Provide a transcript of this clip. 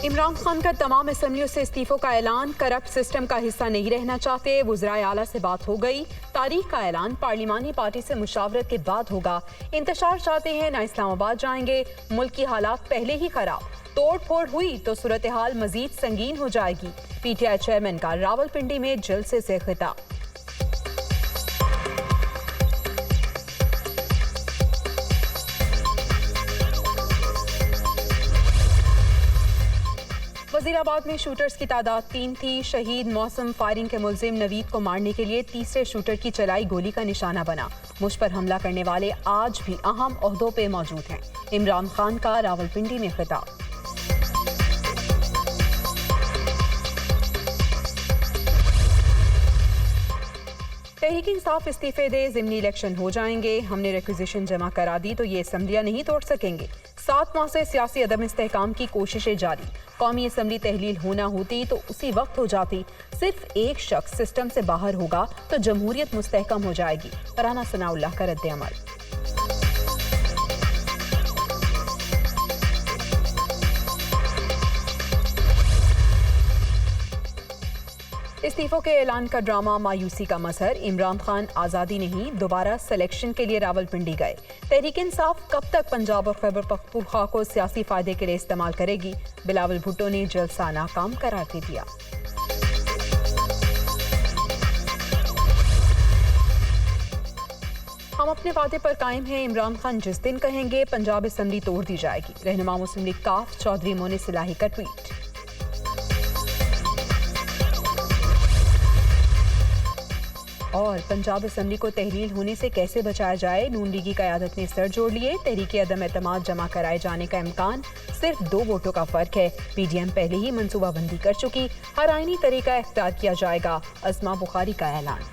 इमरान खान का तमाम असम्बलियों से इस्तीफों का ऐलान। करप्ट सिस्टम का हिस्सा नहीं रहना चाहते। वुज़राए आला से बात हो गई। तारीख का ऐलान पार्लिमानी पार्टी से मुशावरत के बाद होगा। इंतशार चाहते हैं ना इस्लामाबाद जाएंगे। मुल्क की हालात पहले ही खराब, तोड़ फोड़ हुई तो सूरत हाल मजीद संगीन हो जाएगी। PTI चेयरमैन का रावलपिंडी में जलसे से खिताब। वजीराबाद में शूटर्स की तादाद 3 थी। शहीद मौसम फायरिंग के मुलजिम नवीद को मारने के लिए तीसरे शूटर की चलाई गोली का निशाना बना। मुझ पर हमला करने वाले आज भी अहम ओहदों पे मौजूद हैं। इमरान खान का रावलपिंडी में खिताब। तहरीक इंसाफ इस्तीफे दे, ज़िमनी इलेक्शन हो जाएंगे। हमने रिक्विजिशन जमा करा दी तो ये असम्बलियां नहीं तोड़ सकेंगे। 7 माह से सियासी अदम इस्तेहकाम की कोशिशें जारी। कौमी असम्बली तहलील होना होती तो उसी वक्त हो जाती। सिर्फ एक शख्स सिस्टम से बाहर होगा तो जमहूरियत मुस्तहकम हो जाएगी। फरहाना सनाउल्लाह का रद्द अमल। इस्तीफों के ऐलान का ड्रामा मायूसी का मजहर। इमरान खान आज़ादी नहीं, दोबारा सिलेक्शन के लिए रावलपिंडी गए। तहरीक इंसाफ कब तक पंजाब और खैबर पख्तूनख्वा को सियासी फायदे के लिए इस्तेमाल करेगी? बिलावल भुट्टो ने जलसा नाकाम करार दे दिया। हम अपने वादे पर कायम हैं। इमरान खान जिस दिन कहेंगे पंजाब असम्बली तोड़ दी जाएगी। रहनुमा मुस्लिम लीग काफ चौधरी मोने सिलाही का ट्वीट। और पंजाब असम्बली को तहलील होने से कैसे बचाया जाए? नून लीगी क़यादत ने सर जोड़ लिए। तहरीक अदम एतमाद जमा कराए जाने का इम्कान, सिर्फ 2 वोटों का फर्क है। PDM पहले ही मनसूबाबंदी कर चुकी। हर आईनी तरीका इख्तियार किया जाएगा। अस्मा बुखारी का ऐलान।